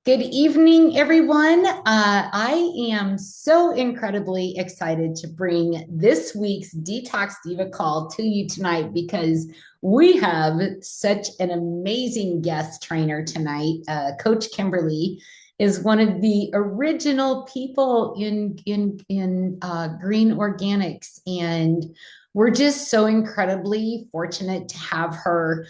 Good evening, everyone. I am so incredibly excited to bring this week's Detox Diva call to you tonight because we have such an amazing guest trainer tonight. Coach Kimberly is one of the original people in green organics, and we're just so incredibly fortunate to have her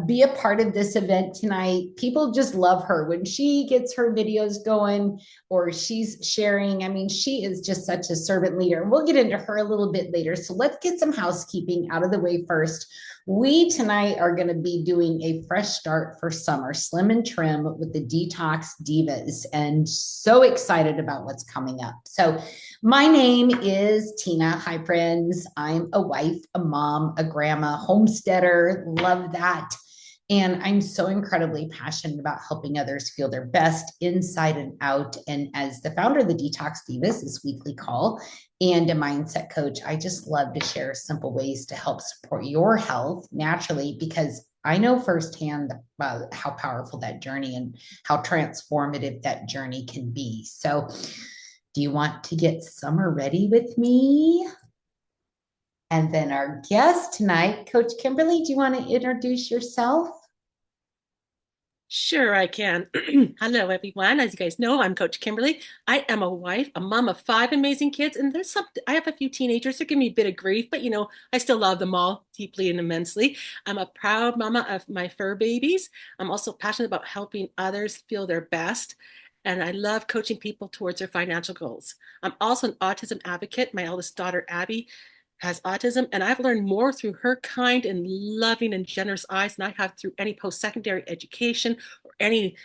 be a part of this event tonight. People just love her when she gets her videos going or she's sharing. I mean, she is just such a servant leader. We'll get into her a little bit later. So let's get some housekeeping out of the way first. We tonight are going to be doing a fresh start for summer, slim and trim with the Detox Divas, and so excited about what's coming up. So my name is Tina. Hi, friends. I'm a wife, a mom, a grandma, homesteader. Love that. And I'm so incredibly passionate about helping others feel their best inside and out. And as the founder of the Detox Divas, this weekly call, and a mindset coach, I just love to share simple ways to help support your health naturally because I know firsthand how powerful that journey and how transformative that journey can be. So, do you want to get summer ready with me? And then our guest tonight, Coach Kimberly, do you want to introduce yourself? Sure, I can. Hello, everyone. As you guys know, I'm Coach Kimberly. I am a wife, a mom of five amazing kids, and I have a few teenagers that give me a bit of grief, but I still love them all deeply and immensely. I'm a proud mama of my fur babies. I'm also passionate about helping others feel their best, and I love coaching people towards their financial goals. I'm also an autism advocate. My eldest daughter, Abby, has autism, and I've learned more through her kind and loving and generous eyes than I have through any post-secondary education or any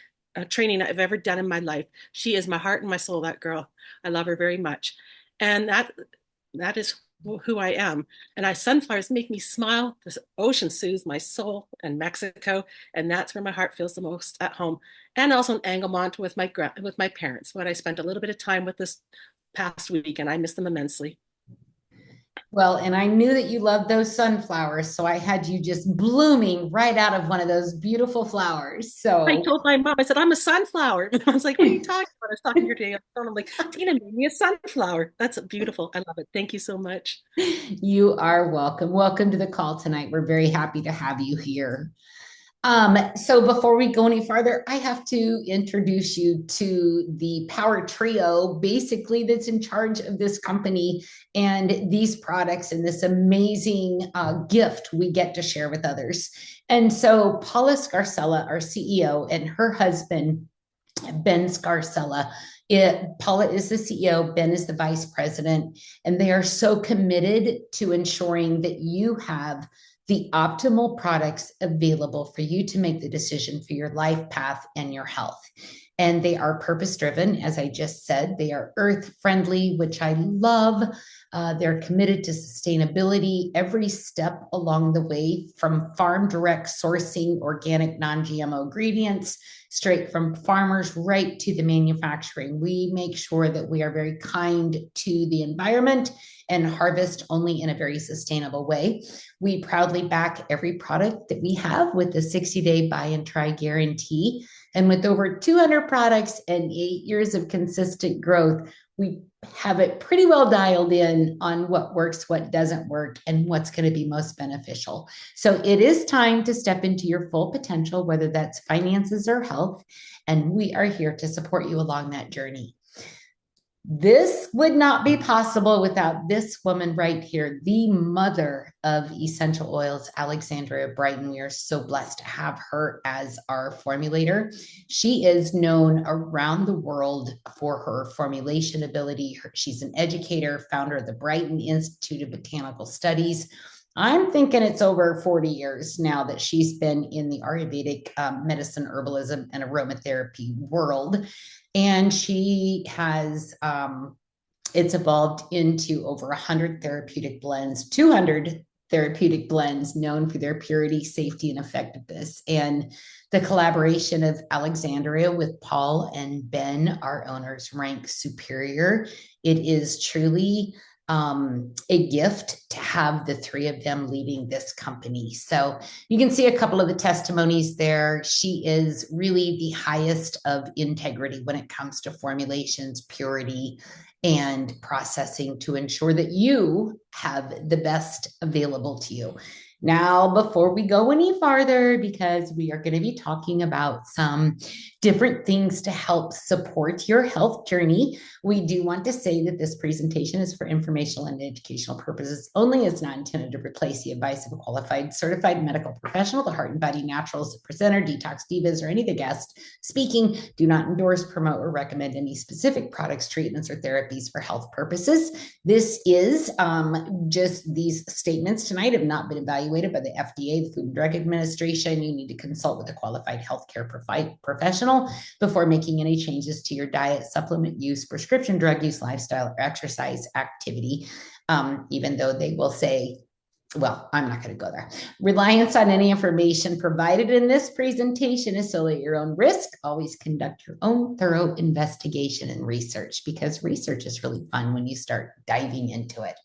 training I've ever done in my life. She is my heart and my soul, that girl. I love her very much. And that is who I am. And sunflowers make me smile. The ocean soothes my soul and Mexico, and that's where my heart feels the most at home. And also in Angelmont with my parents, what I spent a little bit of time with this past week, and I miss them immensely. Well, and I knew that you loved those sunflowers, so I had you just blooming right out of one of those beautiful flowers. I So, told my mom, I said, I'm a sunflower. And I was like, what are you talking about? I was talking to your day on the phone. I'm like, Tina made me a sunflower. That's beautiful. I love it. Thank you so much. you are welcome. Welcome to the call tonight. We're very happy to have you here. So before we go any farther, I have to introduce you to the power trio, basically, that's in charge of this company and these products and this amazing gift we get to share with others. And so Paula Scarcella, our CEO, and her husband, Ben Scarcella. Paula is the CEO, Ben is the vice president, and they are so committed to ensuring that you have the optimal products available for you to make the decision for your life path and your health. And they are purpose driven, as I just said. They are earth friendly, which I love. They're committed to sustainability every step along the way, from farm direct sourcing organic non GMO ingredients straight from farmers right to the manufacturing. We make sure that we are very kind to the environment and harvest only in a very sustainable way. We proudly back every product that we have with a 60-day buy and try guarantee. And with over 200 products and 8 years of consistent growth, we have it pretty well dialed in on what works, what doesn't work, and what's going to be most beneficial. So it is time to step into your full potential, whether that's finances or health. And we are here to support you along that journey. This would not be possible without this woman right here, the mother of essential oils, Alexandria Brighton. We are so blessed to have her as our formulator. She is known around the world for her formulation ability. She's an educator, founder of the Brighton Institute of Botanical Studies. I'm thinking it's over 40 years now that she's been in the Ayurvedic medicine, herbalism, and aromatherapy world. And she has, it's evolved into over 100 therapeutic blends, 200 therapeutic blends known for their purity, safety, and effectiveness. And the collaboration of Alexandria with Paul and Ben, our owners, rank superior. It is truly a gift to have the three of them leading this company. So you can see a couple of the testimonies there. She is really the highest of integrity when it comes to formulations, purity, and processing to ensure that you have the best available to you. Now, before we go any farther, because we are going to be talking about some different things to help support your health journey, we do want to say that this presentation is for informational and educational purposes only. It's not intended to replace the advice of a qualified, certified medical professional. The Heart and Body Naturals, the presenter, Detox Divas, or any of the guests speaking do not endorse, promote, or recommend any specific products, treatments, or therapies for health purposes. This is just these statements tonight have not been evaluated by the FDA, the Food and Drug Administration. You need to consult with a qualified healthcare professional before making any changes to your diet, supplement use, prescription drug use, lifestyle, or exercise activity, even though they will say, well, I'm not going to go there. Reliance on any information provided in this presentation is solely at your own risk. Always conduct your own thorough investigation and research, because research is really fun when you start diving into it.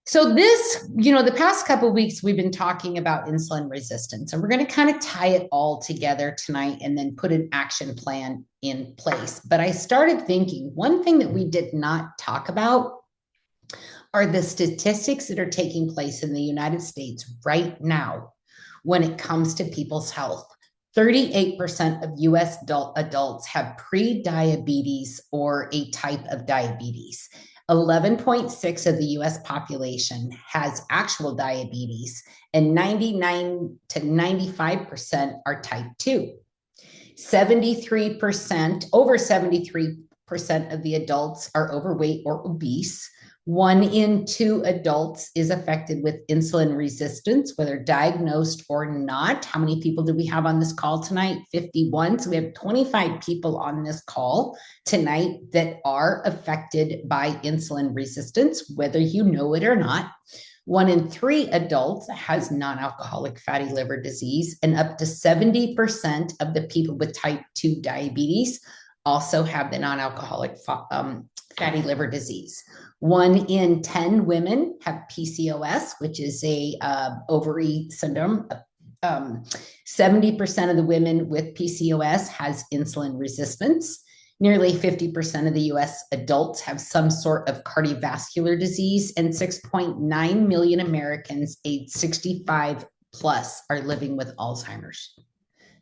So this, the past couple of weeks, we've been talking about insulin resistance, and we're going to kind of tie it all together tonight and then put an action plan in place. But I started thinking one thing that we did not talk about are the statistics that are taking place in the United States right now when it comes to people's health. 38% of US adults have pre-diabetes or a type of diabetes. 11.6% of the US population has actual diabetes, and 99 to 95% are type 2. 73%, over 73% of the adults are overweight or obese. 1 in 2 adults is affected with insulin resistance, whether diagnosed or not. How many people do we have on this call tonight? 51. So we have 25 people on this call tonight that are affected by insulin resistance, whether you know it or not. 1 in 3 adults has non-alcoholic fatty liver disease, and up to 70% of the people with type 2 diabetes also have the non-alcoholic fatty liver disease. 1 in 10 women have PCOS, which is a ovary syndrome. 70% of the women with PCOS has insulin resistance. Nearly 50% of the US adults have some sort of cardiovascular disease, and 6.9 million Americans aged 65 plus are living with Alzheimer's.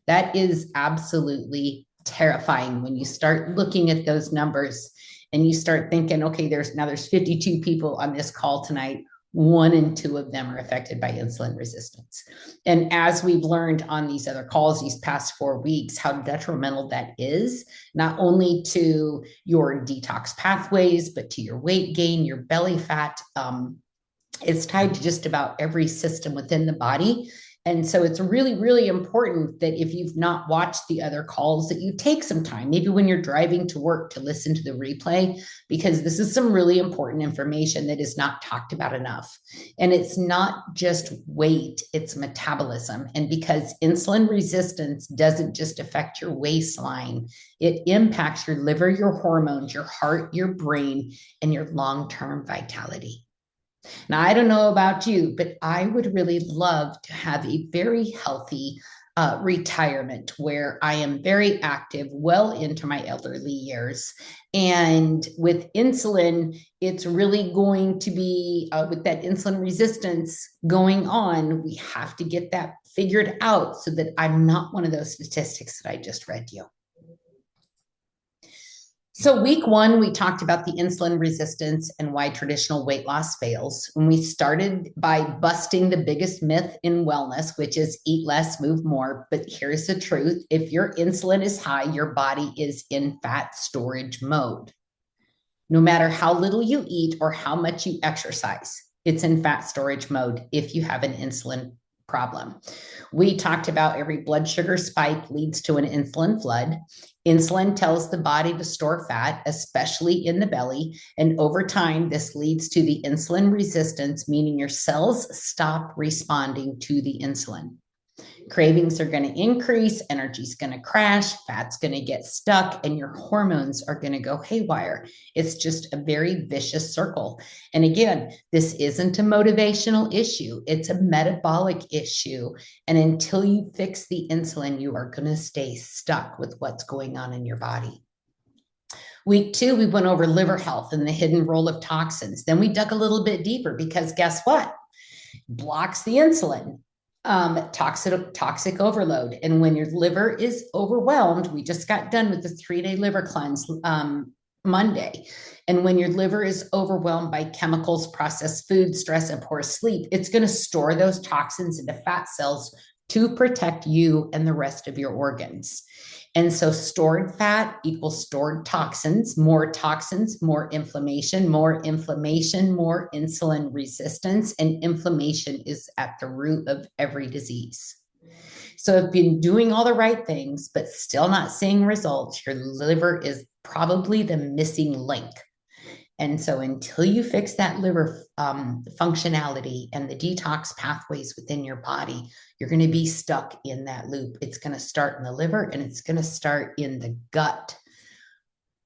That is absolutely terrifying when you start looking at those numbers and you start thinking, okay, there's 52 people on this call tonight. 1 in 2 of them are affected by insulin resistance. And as we've learned on these other calls these past 4 weeks, how detrimental that is, not only to your detox pathways, but to your weight gain, your belly fat. It's tied to just about every system within the body. And so it's really, really important that if you've not watched the other calls, that you take some time, maybe when you're driving to work, to listen to the replay, because this is some really important information that is not talked about enough. And it's not just weight, it's metabolism. And because insulin resistance doesn't just affect your waistline, it impacts your liver, your hormones, your heart, your brain, and your long-term vitality. Now, I don't know about you, but I would really love to have a very healthy retirement where I am very active well into my elderly years. And with insulin, it's really going to be, with that insulin resistance going on, we have to get that figured out so that I'm not one of those statistics that I just read you. So week 1, we talked about the insulin resistance and why traditional weight loss fails. And we started by busting the biggest myth in wellness, which is eat less, move more. But here's the truth. If your insulin is high, your body is in fat storage mode. No matter how little you eat or how much you exercise, it's in fat storage mode if you have an insulin problem. We talked about every blood sugar spike leads to an insulin flood. Insulin tells the body to store fat, especially in the belly. And over time, this leads to the insulin resistance, meaning your cells stop responding to the insulin. Cravings are going to increase, energy's going to crash, fat's going to get stuck, and your hormones are going to go haywire. It's just a very vicious circle. And again, this isn't a motivational issue, it's a metabolic issue. And until you fix the insulin, you are going to stay stuck with what's going on in your body. Week 2, we went over liver health and the hidden role of toxins. Then we dug a little bit deeper because guess what? Blocks the insulin. Toxic overload. And when your liver is overwhelmed, we just got done with the 3-day liver cleanse Monday. And when your liver is overwhelmed by chemicals, processed food, stress, and poor sleep, it's going to store those toxins into fat cells to protect you and the rest of your organs. And so stored fat equals stored toxins, more inflammation, more insulin resistance, and inflammation is at the root of every disease. So if you've been doing all the right things, but still not seeing results, your liver is probably the missing link. And so until you fix that liver functionality and the detox pathways within your body, you're going to be stuck in that loop. It's going to start in the liver and it's going to start in the gut,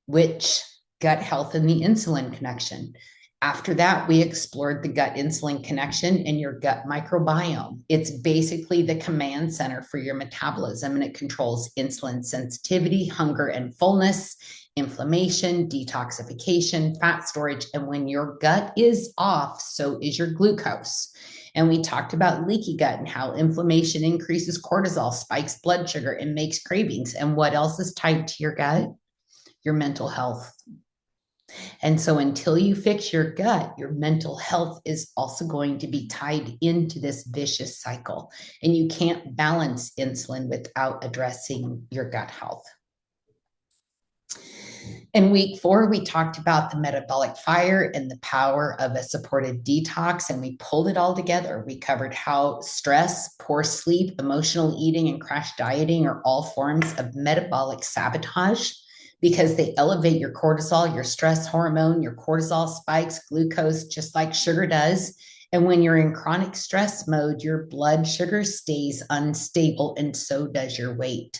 which gut health and the insulin connection. After that, we explored the gut insulin connection and your gut microbiome. It's basically the command center for your metabolism, and it controls insulin sensitivity, hunger and fullness, inflammation, detoxification, fat storage. And when your gut is off, so is your glucose. And we talked about leaky gut and how inflammation increases cortisol, spikes blood sugar, and makes cravings. And what else is tied to your gut? Your mental health. And so until you fix your gut, your mental health is also going to be tied into this vicious cycle. And you can't balance insulin without addressing your gut health. In week 4, we talked about the metabolic fire and the power of a supportive detox, and we pulled it all together. We covered how stress, poor sleep, emotional eating, and crash dieting are all forms of metabolic sabotage because they elevate your cortisol, your stress hormone, your cortisol spikes glucose just like sugar does. And when you're in chronic stress mode, your blood sugar stays unstable, and so does your weight.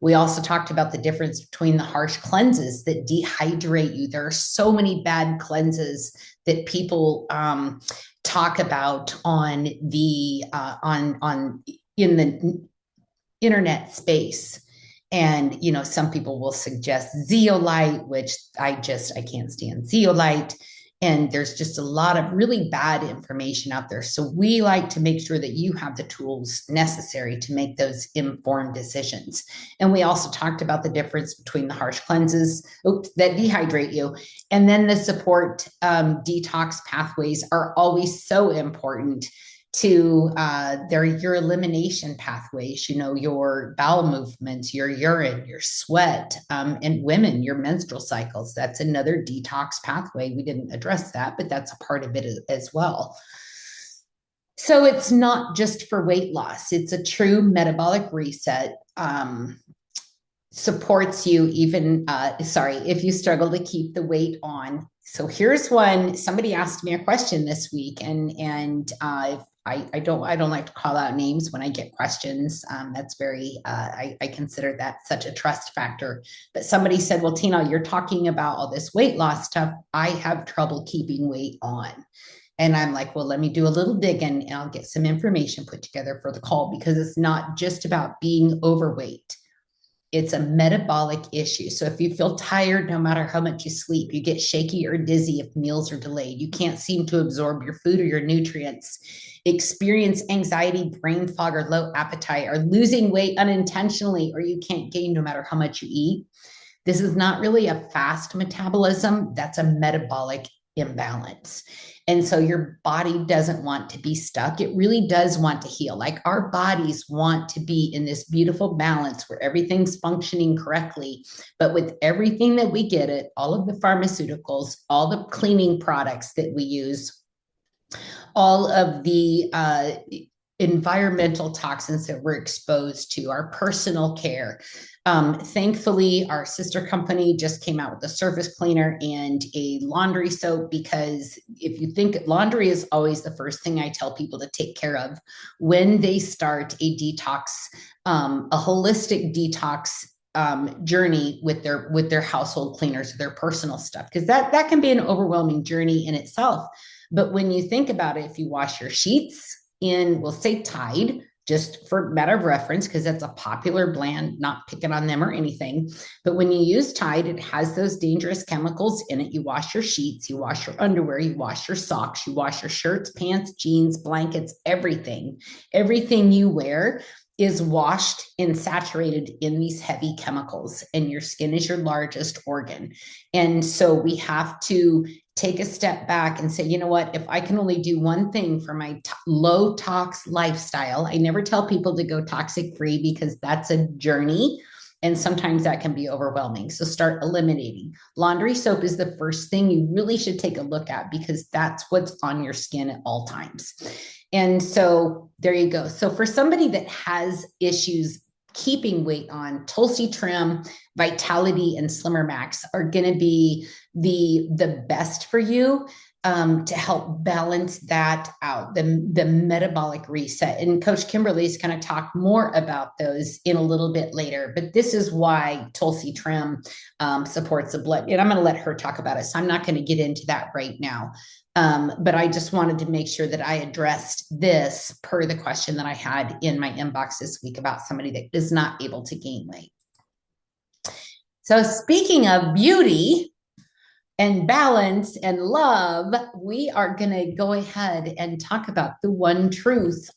We also talked about the difference between the harsh cleanses that dehydrate you. There are so many bad cleanses that people talk about on the in the internet space. And, you know, some people will suggest zeolite, which I can't stand zeolite. And there's just a lot of really bad information out there. So we like to make sure that you have the tools necessary to make those informed decisions. And we also talked about the difference between the harsh cleanses that dehydrate you, and then the support detox pathways are always so important to your elimination pathways, you know, your bowel movements, your urine, your sweat, and women, your menstrual cycles. That's another detox pathway. We didn't address that, but that's a part of it as well. So it's not just for weight loss. It's a true metabolic reset. Supports you even, if you struggle to keep the weight on. So here's one. Somebody asked me a question this week, and I don't like to call out names when I get questions. That's very, I consider that such a trust factor. But somebody said, well, Tina, you're talking about all this weight loss stuff. I have trouble keeping weight on. And I'm like, well, let me do a little digging and I'll get some information put together for the call, because it's not just about being overweight. It's a metabolic issue. So if you feel tired, no matter how much you sleep, you get shaky or dizzy if meals are delayed, you can't seem to absorb your food or your nutrients, experience anxiety, brain fog, or low appetite, or losing weight unintentionally, or you can't gain no matter how much you eat. This is not really a fast metabolism. That's a metabolic imbalance. And so your body doesn't want to be stuck. It really does want to heal. Like our bodies want to be in this beautiful balance where everything's functioning correctly. But with everything that we get it, all of the pharmaceuticals, all the cleaning products that we use, all of the environmental toxins that we're exposed to, our personal care. Thankfully, our sister company just came out with a surface cleaner and a laundry soap, because if you think laundry is always the first thing I tell people to take care of when they start a detox, a holistic detox journey with their household cleaners, their personal stuff, because that can be an overwhelming journey in itself. But when you think about it, if you wash your sheets in, we'll say Tide, just for matter of reference, because that's a popular brand, not picking on them or anything. But when you use Tide, it has those dangerous chemicals in it. You wash your sheets, you wash your underwear, you wash your socks, you wash your shirts, pants, jeans, blankets, everything. Everything you wear is washed and saturated in these heavy chemicals, and your skin is your largest organ. And so we have to take a step back and say, you know what, if I can only do one thing for my low tox lifestyle, I never tell people to go toxic free, because that's a journey. And sometimes that can be overwhelming. So start eliminating. Laundry soap is the first thing you really should take a look at, because that's what's on your skin at all times. And so there you go. So for somebody that has issues keeping weight on, Tulsi Trim, Vitality, and Slimmer Max are going to be the best for you, to help balance that out, the metabolic reset. And Coach Kimberly is going to talk more about those in a little bit later. But this is why Tulsi Trim supports the blood. And I'm going to let her talk about it. So I'm not going to get into that right now. But I just wanted to make sure that I addressed this per the question that I had in my inbox this week about somebody that is not able to gain weight. So speaking of beauty and balance and love, we are going to go ahead and talk about the one truth.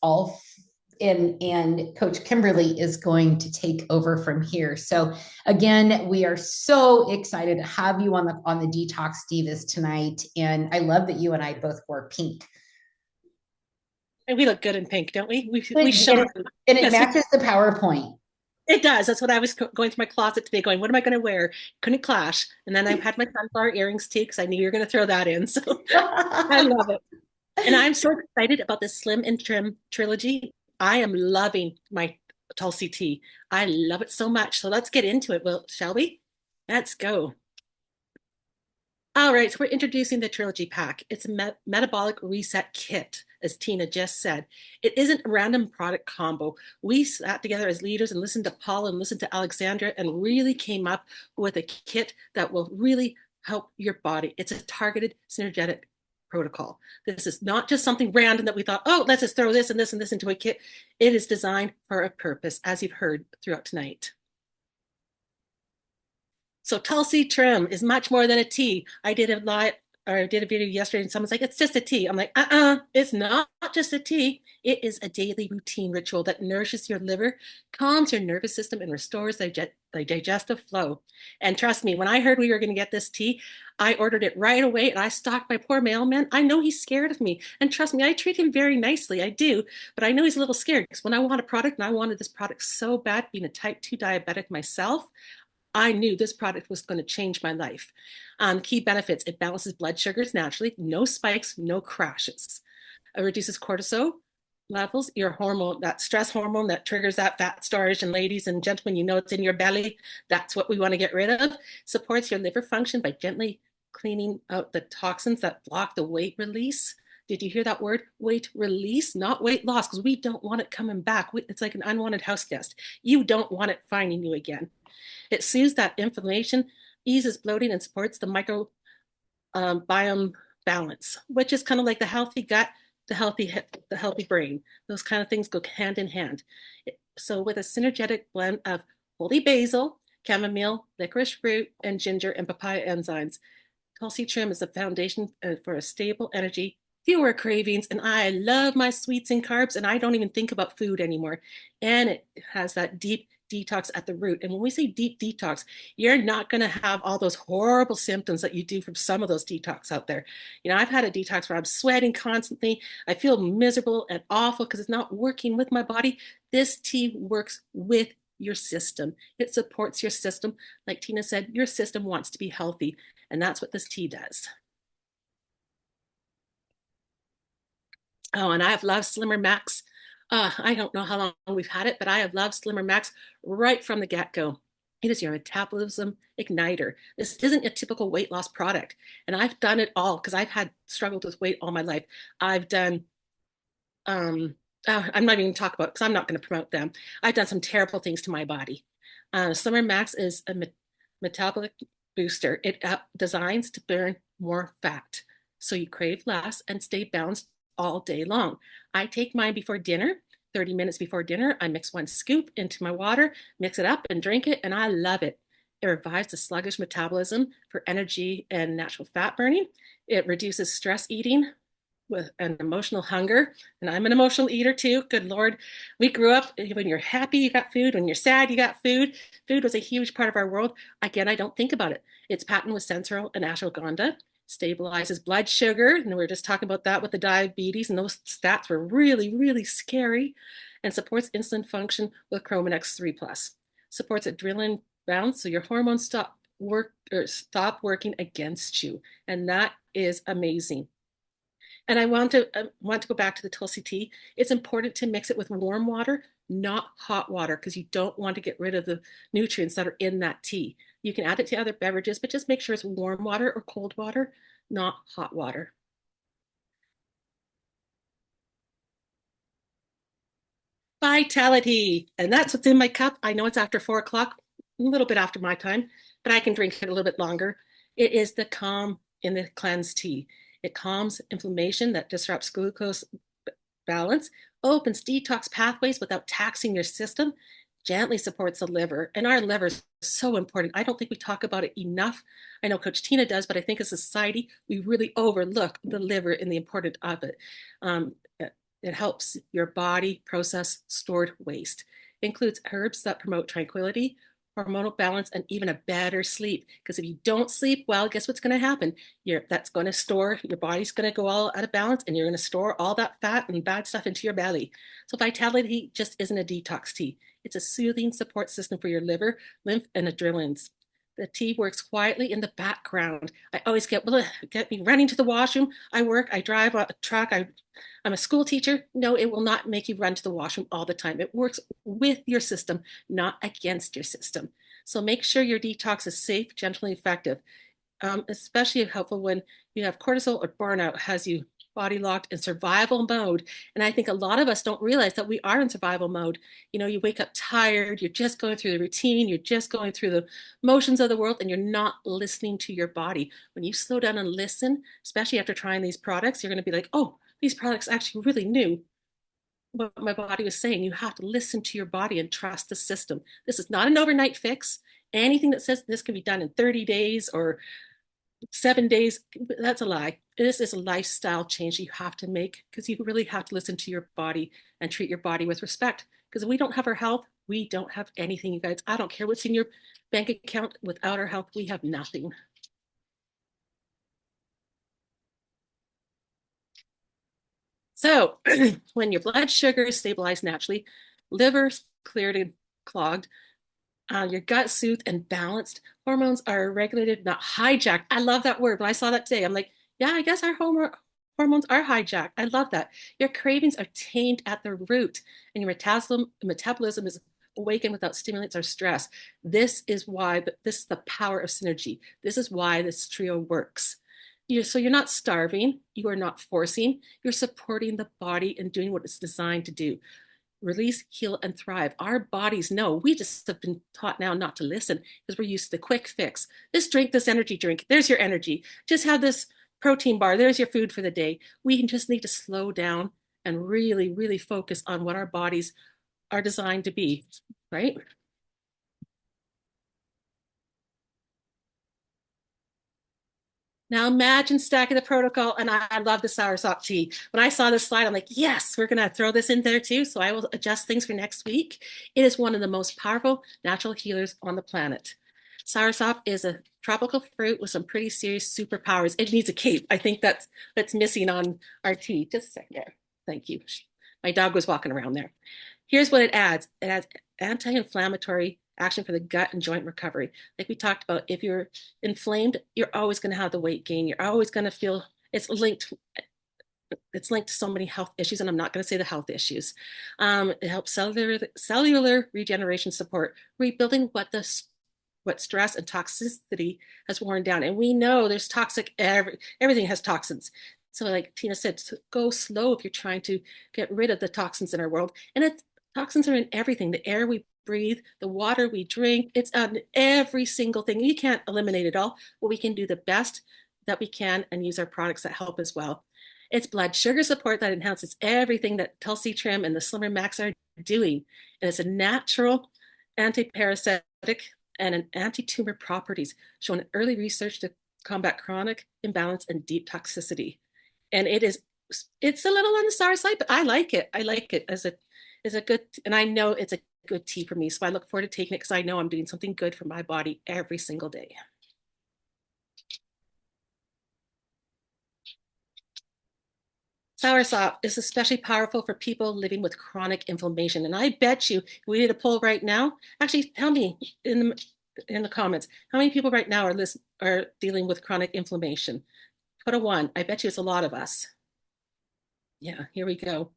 And Coach Kimberly is going to take over from here. So again, we are so excited to have you on the Detox Divas tonight. And I love that you and I both wore pink. And we look good in pink, don't we? We shine. And it matches the PowerPoint. It does. That's what I was going through my closet today, going, what am I going to wear? Couldn't clash. And then I had my sunflower earrings too, because I knew you were going to throw that in. So I love it. And I'm so excited about this Slim and Trim trilogy. I am loving my Tulsi tea. I love it so much. So let's get into it, shall we? Let's go. All right, so we're introducing the trilogy pack. It's a metabolic reset kit, as Tina just said. It isn't a random product combo. We sat together as leaders and listened to Paul and listened to Alexandra and really came up with a kit that will really help your body. It's a targeted, synergetic protocol. This is not just something random that we thought, oh, let's just throw this and this and this into a kit. It is designed for a purpose, as you've heard throughout tonight. So Tulsi Trim is much more than a tea. I did a video yesterday and someone's like, it's just a tea. I'm like, it's not just a tea. It is a daily routine ritual that nourishes your liver, calms your nervous system, and restores the digestive flow. And trust me, when I heard we were going to get this tea, I ordered it right away and I stalked my poor mailman. I know he's scared of me. And trust me, I treat him very nicely. I do. But I know he's a little scared, because when I want a product, and I wanted this product so bad, being a type 2 diabetic myself, I knew this product was going to change my life. Key benefits: it balances blood sugars naturally, no spikes, no crashes. It reduces cortisol levels, your hormone, that stress hormone that triggers that fat storage. And ladies and gentlemen, you know it's in your belly. That's what we want to get rid of. Supports your liver function by gently cleaning out the toxins that block the weight release. Did you hear that word? Weight release, not weight loss, because we don't want it coming back. It's like an unwanted house guest. You don't want it finding you again. It soothes that inflammation, eases bloating, and supports the microbiome balance, which is kind of like the healthy gut, the healthy hip, the healthy brain. Those kind of things go hand in hand. So with a synergetic blend of holy basil, chamomile, licorice root, and ginger and papaya enzymes, Tulsi Trim is the foundation for a stable energy, fewer cravings, and I love my sweets and carbs, and I don't even think about food anymore. And it has that deep detox at the root. And when we say deep detox, you're not going to have all those horrible symptoms that you do from some of those detox out there. You know, I've had a detox where I'm sweating constantly. I feel miserable and awful because it's not working with my body. This tea works with your system. It supports your system. Like Tina said, your system wants to be healthy. And that's what this tea does. Oh, and I've loved Slimmer Max. I don't know how long we've had it, but I have loved Slimmer Max right from the get-go. It is your metabolism igniter. This isn't a typical weight loss product. And I've done it all because I've had struggled with weight all my life. I've done I'm not even going to talk about it because I'm not going to promote them. I've done some terrible things to my body. Summer Max is a metabolic booster. It designs to burn more fat, so you crave less and stay balanced all day long. I take mine before dinner. 30 minutes before dinner, I mix one scoop into my water, mix it up, and drink it, and I love it. It revives the sluggish metabolism for energy and natural fat burning. It reduces stress eating, with an emotional hunger. And I'm an emotional eater too. Good Lord. We grew up when you're happy, you got food. When you're sad, you got food. Food was a huge part of our world. Again, I don't think about it. It's patent with sensoril and ashwagandha, stabilizes blood sugar. And we were just talking about that with the diabetes, and those stats were really, really scary. And supports insulin function with Chromanex 3 Plus. Supports adrenaline bounce, so your hormones stop working against you. And that is amazing. And I want to go back to the Tulsi tea. It's important to mix it with warm water, not hot water, because you don't want to get rid of the nutrients that are in that tea. You can add it to other beverages, but just make sure it's warm water or cold water, not hot water. Vitality. And that's what's in my cup. I know it's after 4 o'clock, a little bit after my time, but I can drink it a little bit longer. It is the calm in the cleanse tea. It calms inflammation that disrupts glucose balance, opens detox pathways without taxing your system, gently supports the liver. And our liver is so important. I don't think we talk about it enough. I know Coach Tina does, but I think as a society, we really overlook the liver and the importance of it. Um, it helps your body process stored waste. It includes herbs that promote tranquility, hormonal balance, and even a better sleep. Because if you don't sleep well, guess what's going to happen? That's going to store, your body's going to go all out of balance, and you're going to store all that fat and bad stuff into your belly. So Vitality just isn't a detox tea. It's a soothing support system for your liver, lymph, and adrenals. The tea works quietly in the background. I always get me running to the washroom. I work, I drive a truck, I'm a school teacher. No, it will not make you run to the washroom all the time. It works with your system, not against your system. So make sure your detox is safe, gentle, and effective. Especially helpful when you have cortisol or burnout has you body locked in survival mode. And I think a lot of us don't realize that we are in survival mode. You know, you wake up tired, you're just going through the routine, you're just going through the motions of the world, and you're not listening to your body. When you slow down and listen, especially after trying these products, you're going to be like, oh, these products actually really knew what my body was saying. You have to listen to your body and trust the system. This is not an overnight fix. Anything that says this can be done in 30 days or 7 days, that's a lie. This is a lifestyle change you have to make because you really have to listen to your body and treat your body with respect. Because if we don't have our health, we don't have anything, you guys. I don't care what's in your bank account. Without our health, we have nothing. So when your blood sugar is stabilized naturally, liver's cleared and clogged, your gut soothed and balanced, hormones are regulated, not hijacked. I love that word. When I saw that today, I'm like, yeah, I guess our hormones are hijacked. I love that. Your cravings are tamed at the root, and your metabolism is awakened without stimulants or stress. This is the power of synergy. This is why this trio works. So you're not starving, you are not forcing, you're supporting the body and doing what it's designed to do. Release, heal, and thrive. Our bodies know. We just have been taught now not to listen because we're used to the quick fix. This energy drink, there's your energy. Just have this protein bar, there's your food for the day. We just need to slow down and really, really focus on what our bodies are designed to be, right? Now imagine stacking the protocol, and I love the soursop tea. When I saw this slide, I'm like, yes, we're gonna throw this in there too. So I will adjust things for next week. It is one of the most powerful natural healers on the planet. Soursop is a tropical fruit with some pretty serious superpowers. It needs a cape. I think that's missing on our tea. Just a second there. Thank you. My dog was walking around there. Here's what it adds. It adds anti-inflammatory action for the gut and joint recovery. Like we talked about, if you're inflamed, you're always going to have the weight gain. You're always going to feel it's linked it's linked to so many health issues, and I'm not going to say the health issues. It helps cellular regeneration support, rebuilding what stress and toxicity has worn down. And we know there's everything has toxins. So like Tina said, go slow if you're trying to get rid of the toxins in our world. And toxins are in everything, the air we breathe, the water we drink, it's on every single thing. You can't eliminate it all, but we can do the best that we can and use our products that help as well. It's blood sugar support that enhances everything that Tulsi Trim and the Slimmer Max are doing. And it's a natural anti-parasitic and an anti-tumor properties shown in early research to combat chronic imbalance and deep toxicity. And it's a little on the sour side, but I like it. I like it as a good, and I know it's a good tea for me. So I look forward to taking it because I know I'm doing something good for my body every single day. Soursop is especially powerful for people living with chronic inflammation. And I bet you, if we did a poll right now, actually tell me in the comments, how many people right now are dealing with chronic inflammation? Put a 1. I bet you it's a lot of us. Yeah, here we go.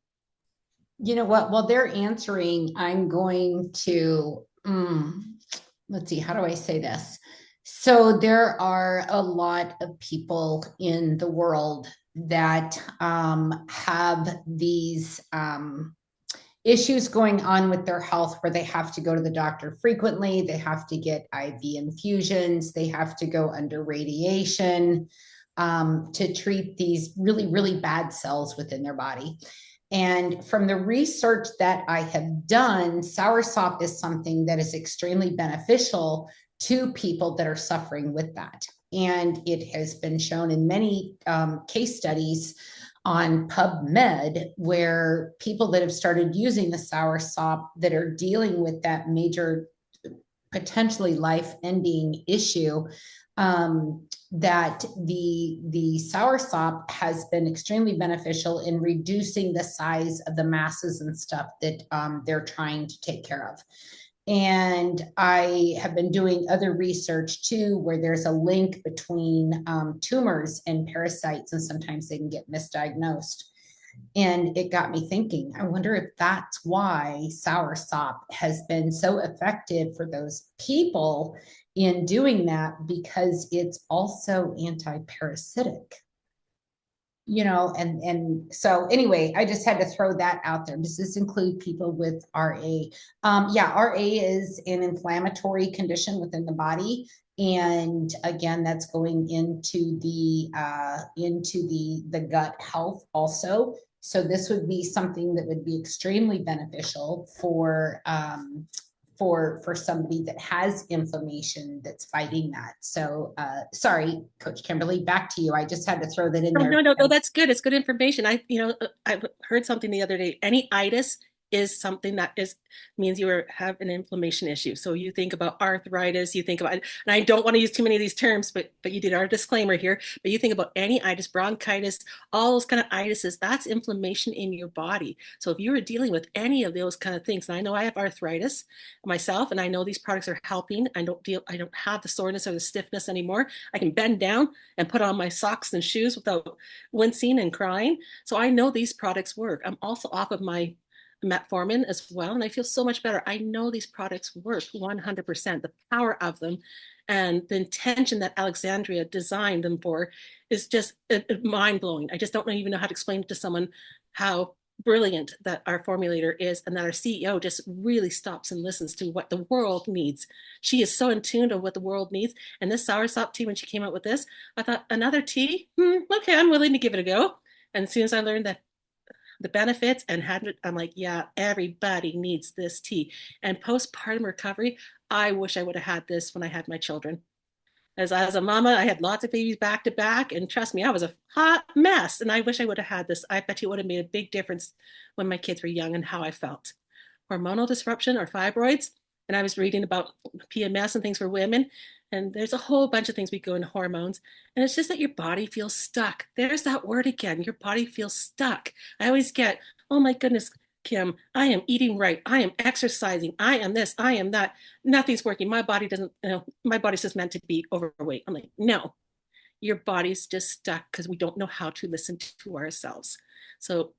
You know what? While they're answering, I'm going to, let's see, how do I say this? So there are a lot of people in the world that have these issues going on with their health where they have to go to the doctor frequently, they have to get IV infusions, they have to go under radiation to treat these really, really bad cells within their body. And from the research that I have done, soursop is something that is extremely beneficial to people that are suffering with that. And it has been shown in many case studies on PubMed where people that have started using the soursop that are dealing with that major, potentially life-ending issue, that the soursop has been extremely beneficial in reducing the size of the masses and stuff that they're trying to take care of. And I have been doing other research too, where there's a link between tumors and parasites, and sometimes they can get misdiagnosed. And it got me thinking, I wonder if that's why soursop has been so effective for those people in doing that, because it's also anti-parasitic. And so anyway, I just had to throw that out there. Does this include people with RA? Yeah, RA is an inflammatory condition within the body. And again, that's going into the gut health also. So this would be something that would be extremely beneficial for somebody that has inflammation that's fighting that. So sorry, Coach Kimberly, back to you. I just had to throw that in there. No, that's good. It's good information. I've heard something the other day. Any itis is something that means you have an inflammation issue. So you think about arthritis, you think about, and I don't want to use too many of these terms, but you did our disclaimer here, but you think about any itis, bronchitis, all those kind of itises, that's inflammation in your body. So if you are dealing with any of those kind of things, and I know I have arthritis myself, and I know these products are helping. I don't have the soreness or the stiffness anymore. I can bend down and put on my socks and shoes without wincing and crying. So I know these products work. I'm also off of my metformin as well, and I feel so much better. I know these products work 100%. The power of them and the intention that Alexandria designed them for is just mind-blowing. I just don't even know how to explain it to someone how brilliant that our formulator is, and that our CEO just really stops and listens to what the world needs. She is so in tune to what the world needs. And this soursop tea, when she came out with this, I thought, another tea? Okay, I'm willing to give it a go. And as soon as I learned that the benefits and I'm like, yeah, everybody needs this tea. And postpartum recovery, I wish I would have had this when I had my children. As a mama, I had lots of babies back to back, and trust me, I was a hot mess. And I wish I would have had this. I bet you it would have made a big difference when my kids were young and how I felt. Hormonal disruption or fibroids, and I was reading about PMS and things for women. And there's a whole bunch of things we go into hormones. And it's just that your body feels stuck. There's that word again. Your body feels stuck. I always get, oh my goodness, Kim, I am eating right. I am exercising. I am this. I am that. Nothing's working. My body doesn't, my body's just meant to be overweight. I'm like, no, your body's just stuck because we don't know how to listen to ourselves. So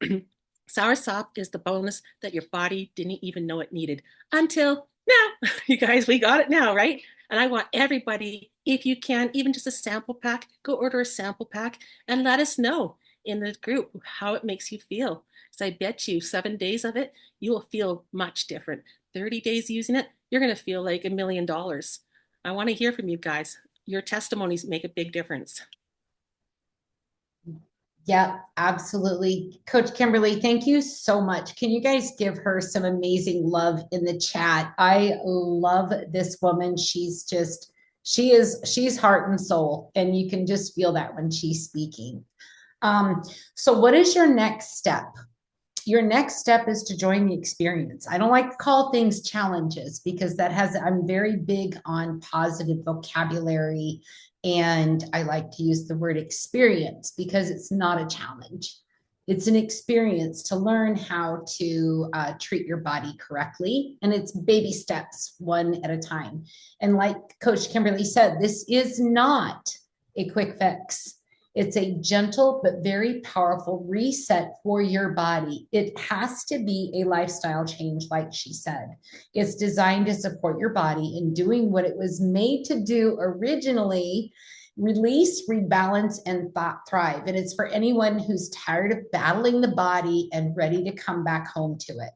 soursop is the bonus that your body didn't even know it needed until now. You guys, we got it now, right? And I want everybody, if you can, even just a sample pack, go order a sample pack and let us know in the group how it makes you feel. Because I bet you 7 days of it, you will feel much different. 30 days using it, you're going to feel like $1,000,000. I want to hear from you guys. Your testimonies make a big difference. Yeah, absolutely. Coach Kimberly, thank you so much. Can you guys give her some amazing love in the chat? I love this woman. She's heart and soul, and you can just feel that when she's speaking. So what is your next step? Your next step is to join the experience. I don't like to call things challenges because I'm very big on positive vocabulary, and I like to use the word experience because it's not a challenge. It's an experience to learn how to treat your body correctly. And it's baby steps, one at a time. And like Coach Kimberly said, this is not a quick fix. It's a gentle but very powerful reset for your body. It has to be a lifestyle change, like she said. It's designed to support your body in doing what it was made to do originally: release, rebalance, and thrive. And it's for anyone who's tired of battling the body and ready to come back home to it.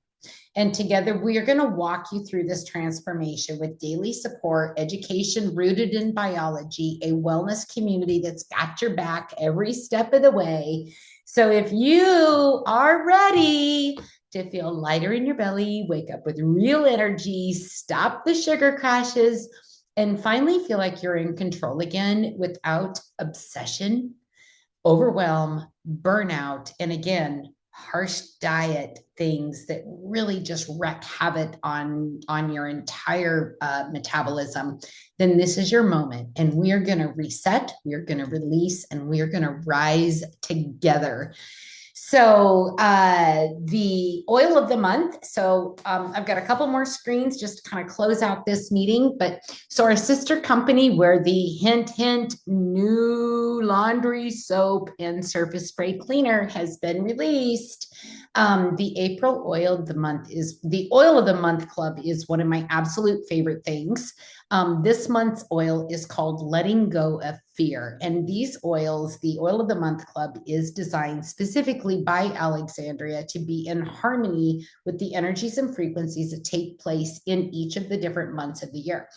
And together, we are going to walk you through this transformation with daily support, education rooted in biology, a wellness community that's got your back every step of the way. So if you are ready to feel lighter in your belly, wake up with real energy, stop the sugar crashes, and finally feel like you're in control again without obsession, overwhelm, burnout, and again, harsh diet things that really just wreak havoc on your entire metabolism, then this is your moment. And we are going to reset, we are going to release, and we are going to rise together. So the oil of the month. So I've got a couple more screens just to kind of close out this meeting. But so our sister company, where the hint new laundry soap and surface spray cleaner has been released. The April oil of the month is the oil of the month club is one of my absolute favorite things. This month's oil is called Letting Go of Fear. And these oils, the Oil of the Month Club, is designed specifically by Alexandria to be in harmony with the energies and frequencies that take place in each of the different months of the year.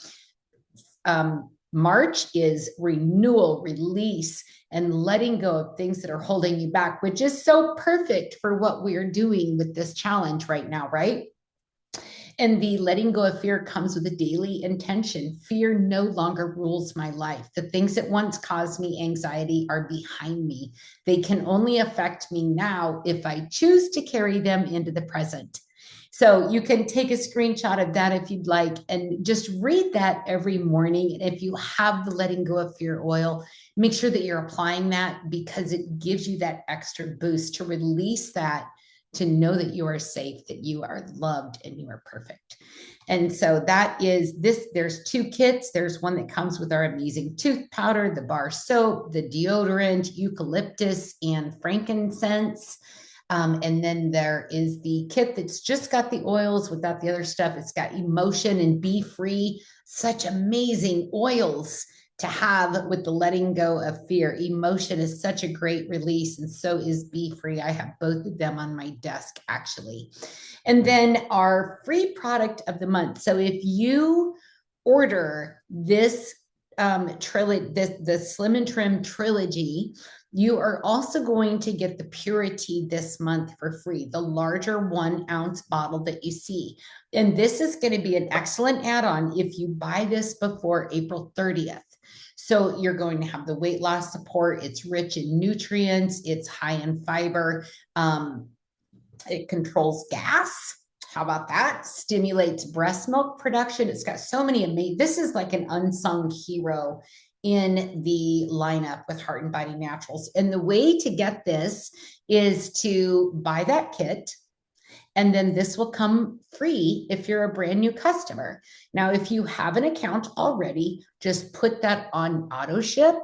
March is renewal, release, and letting go of things that are holding you back, which is so perfect for what we are doing with this challenge right now, right? And the letting go of fear comes with a daily intention. Fear no longer rules my life. The things that once caused me anxiety are behind me. They can only affect me now if I choose to carry them into the present. So you can take a screenshot of that if you'd like, and just read that every morning. And if you have the letting go of fear oil, make sure that you're applying that, because it gives you that extra boost to release that, to know that you are safe, that you are loved, and you are perfect. And so that is this. There's two kits. There's one that comes with our amazing tooth powder, the bar soap, the deodorant, eucalyptus, and frankincense. And then there is the kit that's just got the oils without the other stuff. It's got emotion and be free. Such amazing oils to have with the letting go of fear. Emotion is such a great release, and so is Be Free. I have both of them on my desk, actually. And then our free product of the month. So if you order this trilogy, the Slim and Trim Trilogy, you are also going to get the Purity this month for free, the larger 1 ounce bottle that you see. And this is going to be an excellent add-on if you buy this before April 30th. So you're going to have the weight loss support. It's rich in nutrients. It's high in fiber. It controls gas. How about that? Stimulates breast milk production. It's got so many amazing, this is like an unsung hero in the lineup with Heart and Body Naturals. And the way to get this is to buy that kit And then this will come free if you're a brand new customer. Now, if you have an account already, just put that on auto ship,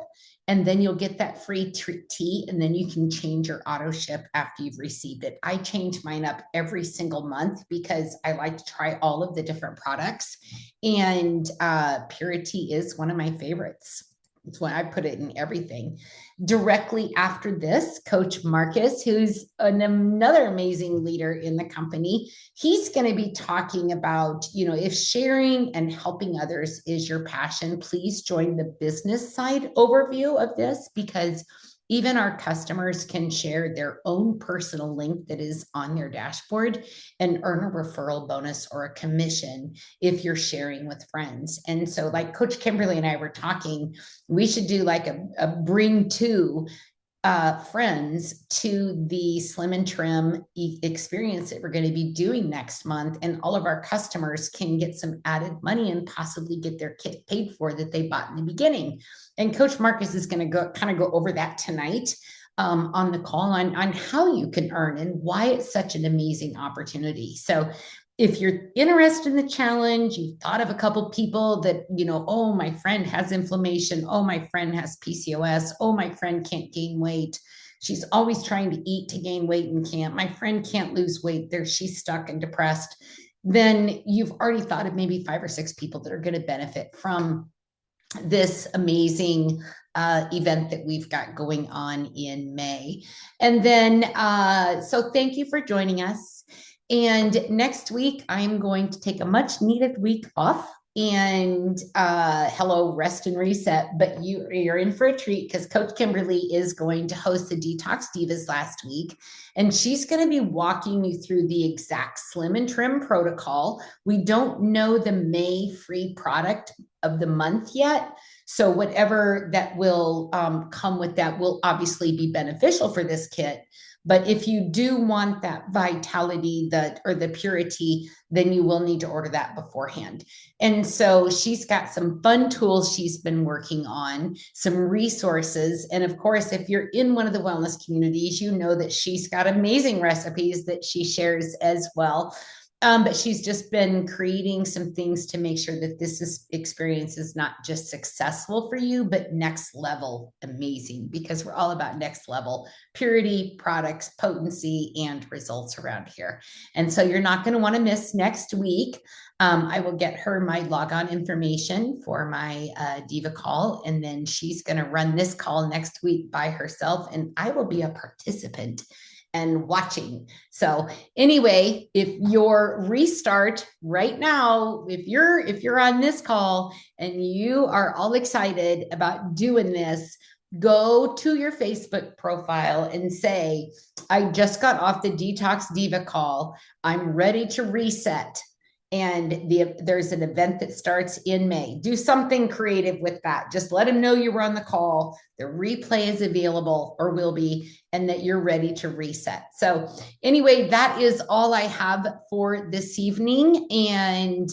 and then you'll get that free tea, and then you can change your auto ship after you've received it. I change mine up every single month because I like to try all of the different products, and Purity is one of my favorites. It's when I put it in everything. Directly after this, Coach Marcus, who's another amazing leader in the company, he's going to be talking about, if sharing and helping others is your passion, please join the business side overview of this, because even our customers can share their own personal link that is on their dashboard and earn a referral bonus or a commission if you're sharing with friends. And so, like Coach Kimberly and I were talking, we should do like a bring two friends to the Slim and Trim experience that we're going to be doing next month. And all of our customers can get some added money and possibly get their kit paid for that they bought in the beginning. And Coach Marcus is going to go over that tonight on the call on how you can earn and why it's such an amazing opportunity. So if you're interested in the challenge, you've thought of a couple people that, oh, my friend has inflammation. Oh, my friend has PCOS. Oh, my friend can't gain weight. She's always trying to eat to gain weight and can't. My friend can't lose weight. She's stuck and depressed. Then you've already thought of maybe 5 or 6 people that are going to benefit from this amazing event that we've got going on in May. And then, so thank you for joining us. And next week, I'm going to take a much needed week off and hello, rest and reset. But you're in for a treat because Coach Kimberly is going to host the Detox Divas last week. And she's going to be walking you through the exact Slim and Trim protocol. We don't know the May free product of the month yet. So whatever that will come with that will obviously be beneficial for this kit. But if you do want that vitality, or the purity, then you will need to order that beforehand. And so she's got some fun tools she's been working on, some resources. And of course, if you're in one of the wellness communities, you know that she's got amazing recipes that she shares as well. But she's just been creating some things to make sure that this experience is not just successful for you, but next level amazing, because we're all about next level purity, products, potency, and results around here. And so you're not going to want to miss next week. I will get her my logon information for my Diva call, and then she's going to run this call next week by herself, and I will be a participant and watching. So anyway, if your restart right now, if you're on this call and you are all excited about doing this, go to your Facebook profile and say, I just got off the Detox Diva call. I'm ready to reset. And there's an event that starts in May. Do something creative with that. Just let them know you were on the call. The replay is available, or will be, and that you're ready to reset. So anyway, that is all I have for this evening. And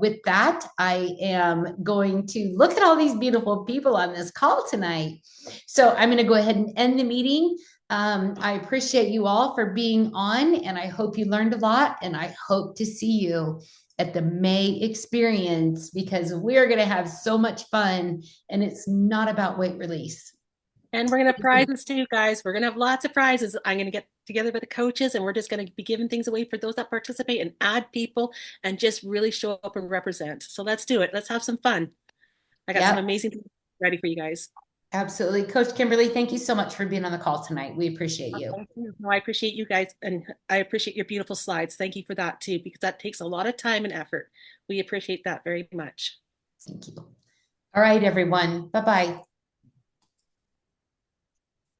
with that, I am going to look at all these beautiful people on this call tonight. So I'm going to go ahead and end the meeting. I appreciate you all for being on, and I hope you learned a lot, and I hope to see you at the May experience, because we're going to have so much fun, and it's not about weight release. And we're going to have prizes too, guys. We're going to have lots of prizes. I'm going to get together with the coaches, and we're just going to be giving things away for those that participate and add people and just really show up and represent. So let's do it. Let's have some fun. I got some amazing things ready for you guys. Absolutely. Coach Kimberly, thank you so much for being on the call tonight. We appreciate you. Thank you. No, I appreciate you guys, and I appreciate your beautiful slides. Thank you for that too, because that takes a lot of time and effort. We appreciate that very much. Thank you. All right, everyone. Bye-bye.